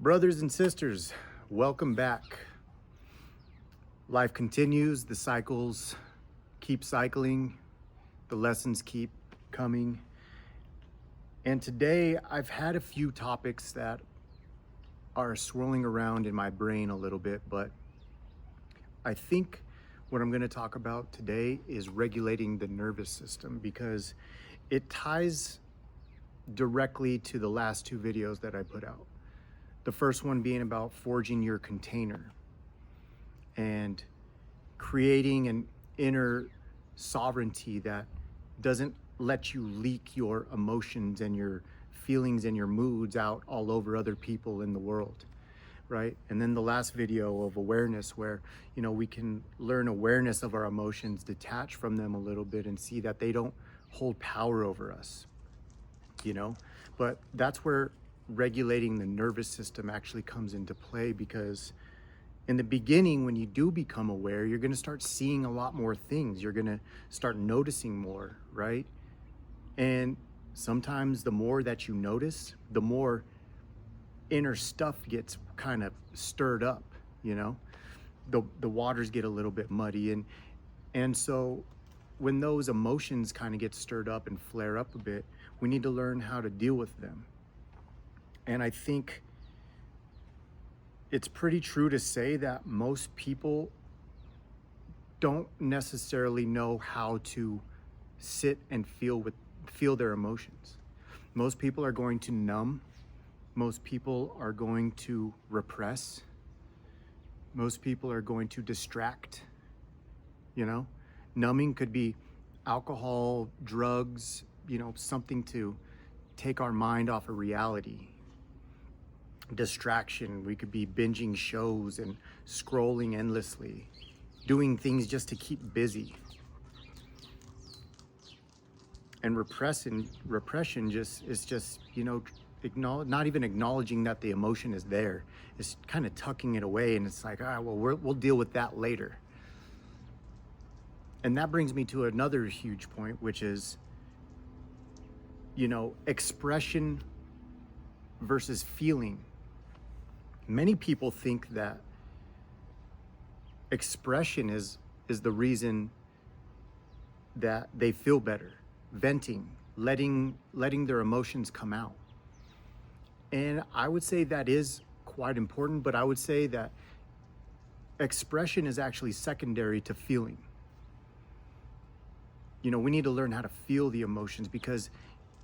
Brothers and sisters, welcome back. Life continues, the cycles keep cycling, the lessons keep coming. And today I've had a few topics that are swirling around in my brain a little bit, but I think what I'm going to talk about today is regulating the nervous system because it ties directly to the last two videos that I put out. The first one being about forging your container and creating an inner sovereignty that doesn't let you leak your emotions and your feelings and your moods out all over other people in the world, right? And then the last video of awareness where, we can learn awareness of our emotions, detach from them a little bit and see that they don't hold power over us, But that's where regulating the nervous system actually comes into play, because in the beginning, when you do become aware, you're going to start seeing a lot more things. You're going to start noticing more, right? And sometimes the more that you notice, the more inner stuff gets kind of stirred up, the waters get a little bit muddy. And so when those emotions kind of get stirred up and flare up a bit, we need to learn how to deal with them. And I think it's pretty true to say that most people don't necessarily know how to sit and feel their emotions. Most people are going to numb. Most people are going to repress. Most people are going to distract. Numbing could be alcohol, drugs, something to take our mind off of reality. Distraction, we could be binging shows and scrolling endlessly, doing things just to keep busy. And repression is just not even acknowledging that the emotion is there. It's kind of tucking it away, and it's like, we'll deal with that later. And that brings me to another huge point, which is, expression versus feeling. Many people think that expression is the reason that they feel better, venting, letting their emotions come out. And I would say that is quite important, but I would say that expression is actually secondary to feeling. We need to learn how to feel the emotions, because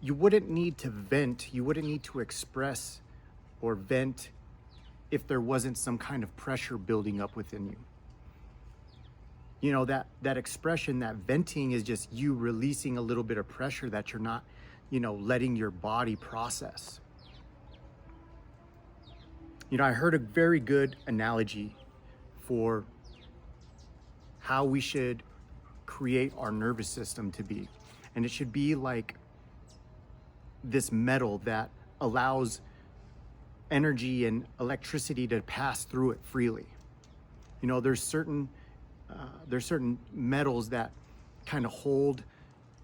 you wouldn't need to vent, you wouldn't need to express or vent if there wasn't some kind of pressure building up within you. That expression, that venting, is just you releasing a little bit of pressure that you're not, letting your body process. I heard a very good analogy for how we should create our nervous system to be. And it should be like this metal that allows energy and electricity to pass through it freely. There's certain metals that kind of hold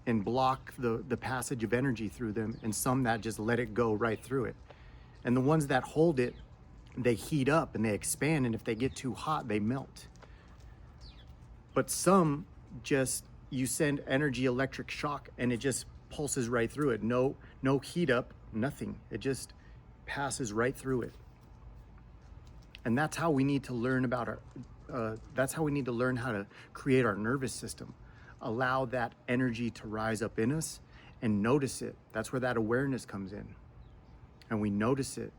and block the passage of energy through them, and some that just let it go right through it. And the ones that hold it, they heat up and they expand, and if they get too hot, they melt. But some just, you send energy, electric shock, and it just pulses right through it. No heat up, nothing. It just passes right through it. And that's how we need to learn that's how we need to learn how to create our nervous system. Allow that energy to rise up in us and notice it. That's where that awareness comes in. And we notice it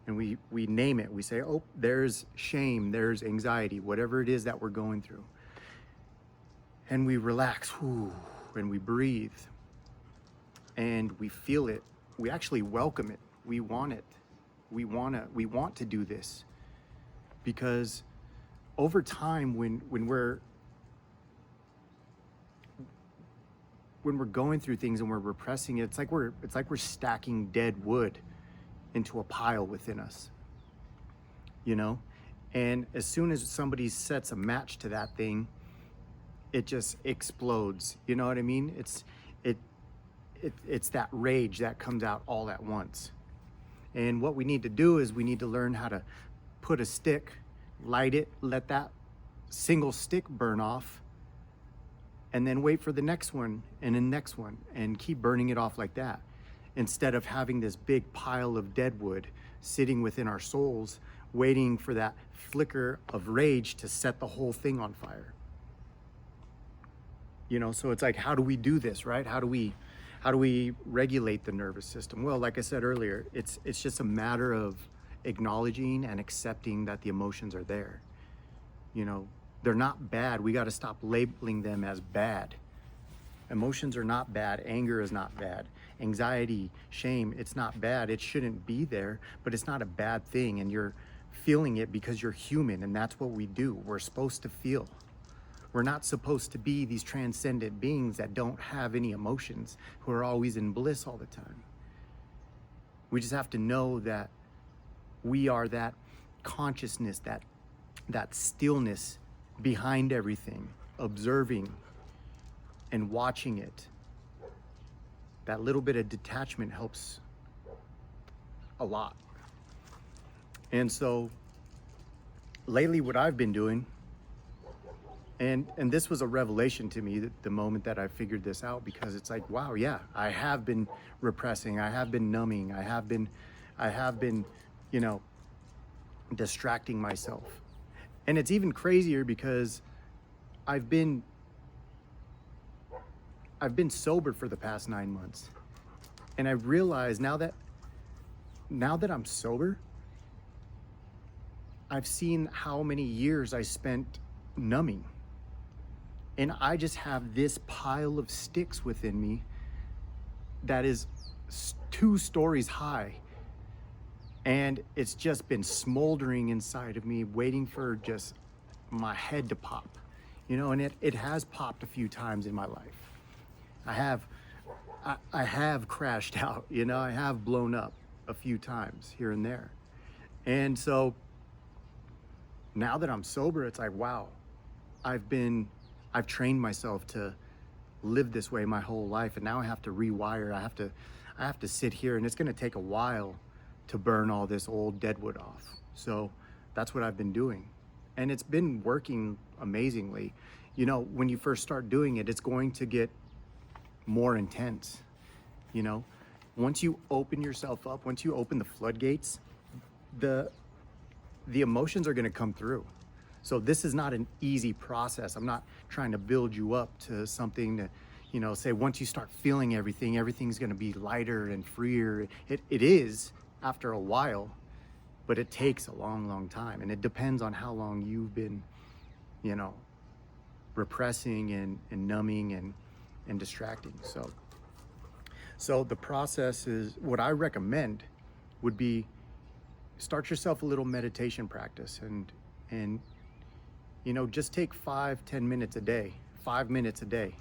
and we name it. We say, oh, there's shame, there's anxiety, whatever it is that we're going through. And we relax, and we breathe. And we feel it. We actually welcome it. We want it. We want to do this, because over time, when we're going through things and we're repressing it, it's like we're stacking dead wood into a pile within us, And as soon as somebody sets a match to that thing, it just explodes. You know what I mean? It's that rage that comes out all at once. And what we need to do is we need to learn how to put a stick, light it, let that single stick burn off, and then wait for the next one and the next one, and keep burning it off like that, instead of having this big pile of dead wood sitting within our souls, waiting for that flicker of rage to set the whole thing on fire. You know, so it's like, how do we do this, right? How do we regulate the nervous system? Well, like I said earlier, it's just a matter of acknowledging and accepting that the emotions are there. You know, they're not bad. We got to stop labeling them as bad. Emotions are not bad. Anger is not bad. Anxiety, shame, it's not bad. It shouldn't be there, but it's not a bad thing. And you're feeling it because you're human, and that's what we do. We're supposed to feel. We're not supposed to be these transcendent beings that don't have any emotions, who are always in bliss all the time. We just have to know that we are that consciousness, that stillness behind everything, observing and watching it. That little bit of detachment helps a lot. And so lately what I've been doing, and this was a revelation to me the moment that I figured this out, because it's like, wow, yeah, I have been repressing, I have been numbing, I have been, you know, distracting myself. And it's even crazier because I've been sober for the past 9 months. And I realize now that I'm sober, I've seen how many years I spent numbing. And I just have this pile of sticks within me that is 2 stories high. And it's just been smoldering inside of me, waiting for just my head to pop. You know, and it has popped a few times in my life. I have crashed out, you know, I have blown up a few times here and there. And so now that I'm sober, it's like, wow, I've trained myself to live this way my whole life, and now I have to rewire. I have to sit here, and it's going to take a while to burn all this old deadwood off. So that's what I've been doing, and it's been working amazingly. You know, when you first start doing it, it's going to get more intense. You know, once you open yourself up, once you open the floodgates, the emotions are going to come through. So this is not an easy process. I'm not trying to build you up to something that, you know, say once you start feeling everything, everything's going to be lighter and freer. It is after a while, but it takes a long, long time. And it depends on how long you've been, you know, repressing and numbing and distracting. So the process is, what I recommend would be, start yourself a little meditation practice, and you know, just take 5-10 minutes a day, 5 minutes a day,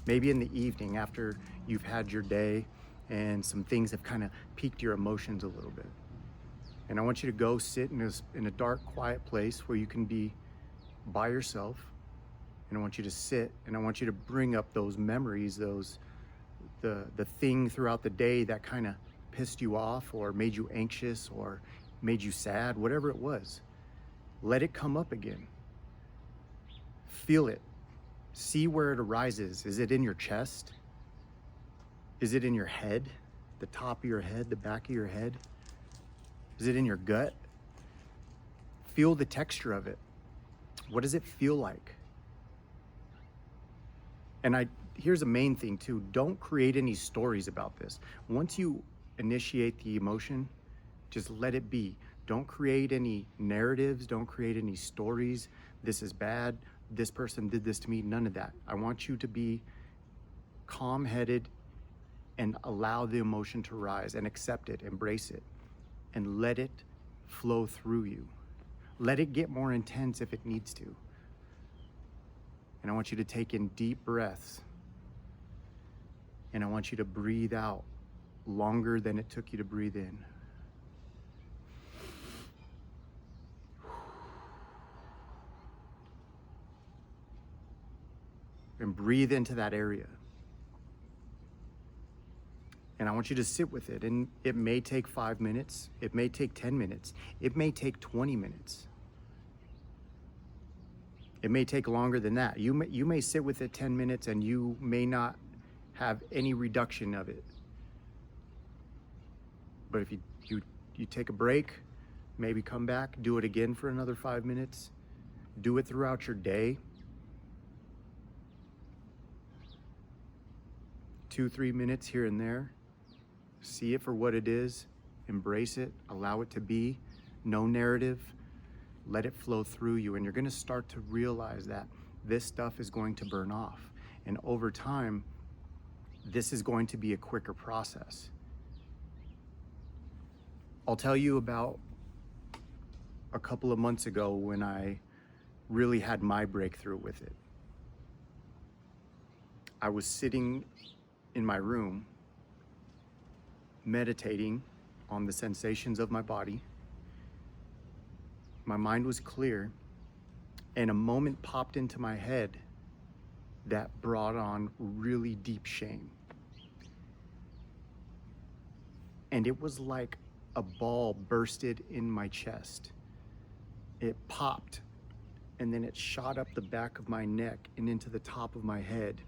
maybe in the evening after you've had your day and some things have kind of piqued your emotions a little bit. And I want you to go sit in a dark, quiet place where you can be by yourself. And I want you to sit, and I want you to bring up those memories, the thing throughout the day that kind of pissed you off or made you anxious or made you sad, whatever it was. Let it come up again. Feel it. See where it arises. Is it in your chest? Is it in your head? The top of your head, the back of your head? Is it in your gut? Feel the texture of it. What does it feel like? And here's a main thing too, don't create any stories about this. Once you initiate the emotion, just let it be. Don't create any narratives, don't create any stories. This is bad, this person did this to me, none of that. I want you to be calm-headed and allow the emotion to rise and accept it, embrace it, and let it flow through you. Let it get more intense if it needs to. And I want you to take in deep breaths. And I want you to breathe out longer than it took you to breathe in. And breathe into that area. And I want want you to sit with it. And it may take 5 minutes. It may take 10 minutes. It may take 20 minutes. It may take longer than that. You may sit with it 10 minutes and you may not have any reduction of it. But if you take a break, maybe come back, do it again for another 5 minutes, do it throughout your day. 2-3 minutes here and there. See it for what it is, embrace it, allow it to be, no narrative, let it flow through you, and you're gonna start to realize that this stuff is going to burn off. And over time, this is going to be a quicker process. I'll tell you about a couple of months ago when I really had my breakthrough with it. I was sitting in my room, meditating on the sensations of my body. My mind was clear, and a moment popped into my head that brought on really deep shame. And it was like a ball bursted in my chest. It popped, and then it shot up the back of my neck and into the top of my head.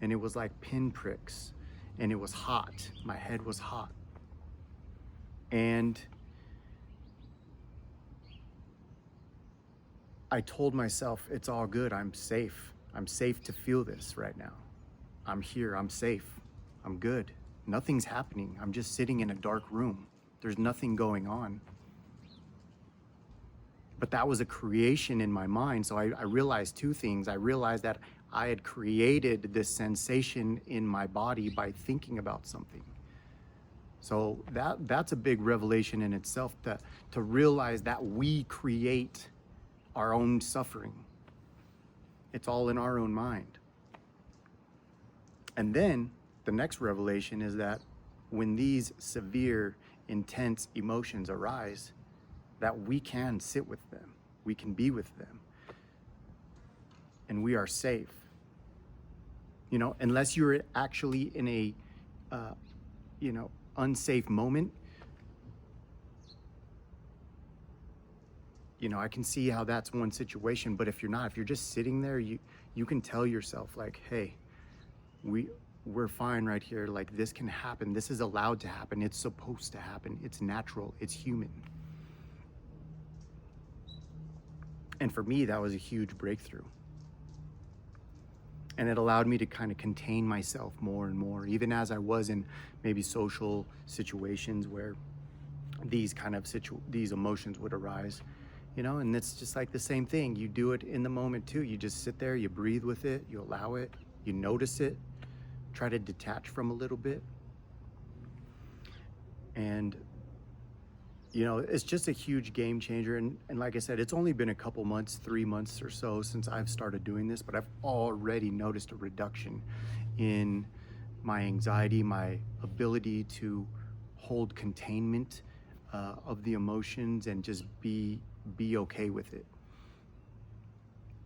And it was like pinpricks, and it was hot. My head was hot. And I told myself, it's all good, I'm safe. I'm safe to feel this right now. I'm here, I'm safe, I'm good. Nothing's happening, I'm just sitting in a dark room. There's nothing going on. But that was a creation in my mind, so I realized two things. I realized that I had created this sensation in my body by thinking about something. So that's a big revelation in itself, to realize that we create our own suffering. It's all in our own mind. And then the next revelation is that when these severe, intense emotions arise, that we can sit with them, we can be with them, and we are safe. You know, unless you're actually in a, unsafe moment, I can see how that's one situation. But if you're not, if you're just sitting there, you can tell yourself like, hey, we're fine right here. Like, this can happen. This is allowed to happen. It's supposed to happen. It's natural. It's human. And for me, that was a huge breakthrough. And it allowed me to kind of contain myself more and more, even as I was in maybe social situations where these these emotions would arise, and it's just like the same thing. You do it in the moment too. You just sit there, you breathe with it, you allow it, you notice it, try to detach from a little bit. And it's just a huge game changer. And like I said, it's only been a couple months, 3 months or so since I've started doing this, but I've already noticed a reduction in my anxiety, my ability to hold containment of the emotions and just be okay with it.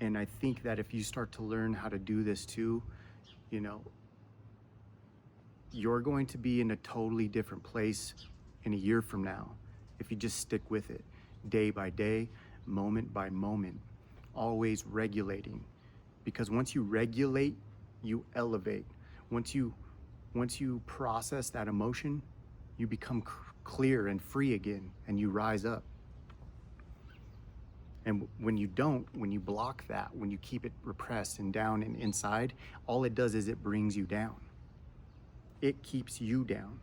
And I think that if you start to learn how to do this too, you're going to be in a totally different place in a year from now. If you just stick with it, day by day, moment by moment, always regulating. Because once you regulate, you elevate. Once you process that emotion, you become clear and free again, and you rise up. And when you don't, when you block that, when you keep it repressed and down and inside, all it does is it brings you down. It keeps you down.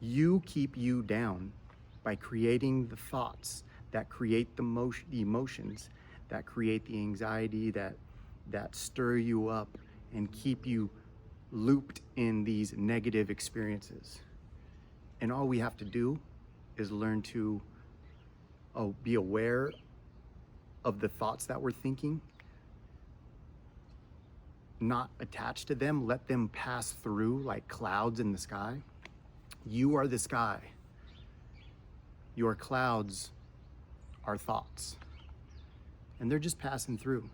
You keep you down by creating the thoughts that create the emotions, that create the anxiety, that stir you up and keep you looped in these negative experiences. And all we have to do is learn to be aware of the thoughts that we're thinking, not attach to them, let them pass through like clouds in the sky. You are the sky. Your clouds are thoughts. And they're just passing through.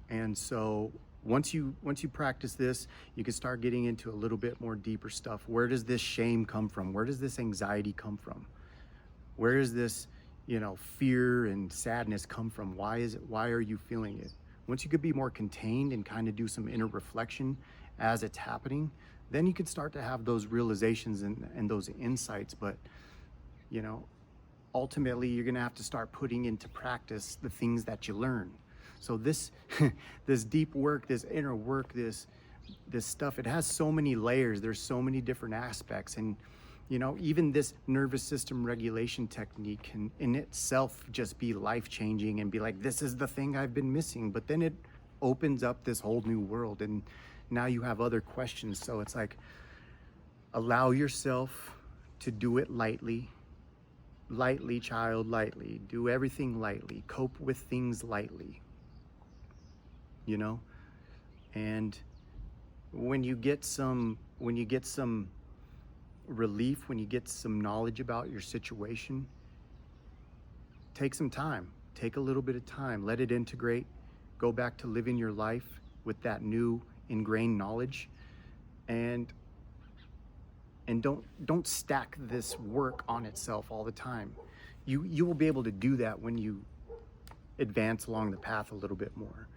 And so once you practice this, you can start getting into a little bit more deeper stuff. Where does this shame come from? Where does this anxiety come from? Where is this, fear and sadness come from? Why are you feeling it? Once you could be more contained and kind of do some inner reflection as it's happening, then you could start to have those realizations and those insights. But, ultimately you're gonna have to start putting into practice the things that you learn. So this this deep work, this inner work, this stuff, it has so many layers. There's so many different aspects, and even this nervous system regulation technique can in itself just be life-changing and be like, this is the thing I've been missing. But then it opens up this whole new world, and now you have other questions. So it's like, allow yourself to do it lightly, child, lightly. Do everything lightly. Cope with things lightly. And when you get some relief, when you get some knowledge about your situation, take some time. Take a little bit of time. Let it integrate. Go back to living your life with that new ingrained knowledge, and don't stack this work on itself all the time. You will be able to do that when you advance along the path a little bit more.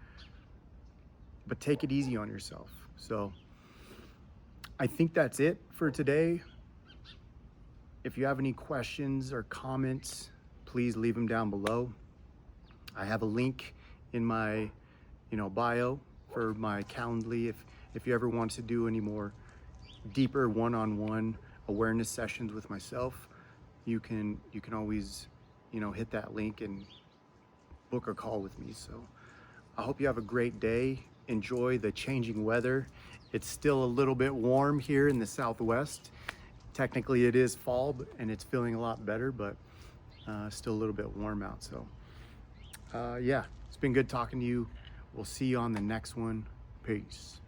But take it easy on yourself. So I think that's it for today. If you have any questions or comments, please leave them down below. I have a link in my bio for my Calendly if you ever want to do any more deeper one-on-one awareness sessions with myself. You can always hit that link and book a call with me. So I hope you have a great day. Enjoy the changing weather. It's still a little bit warm here in the Southwest. Technically it is fall, and it's feeling a lot better, but still a little bit warm out. So yeah, it's been good talking to you. We'll see you on the next one. Peace.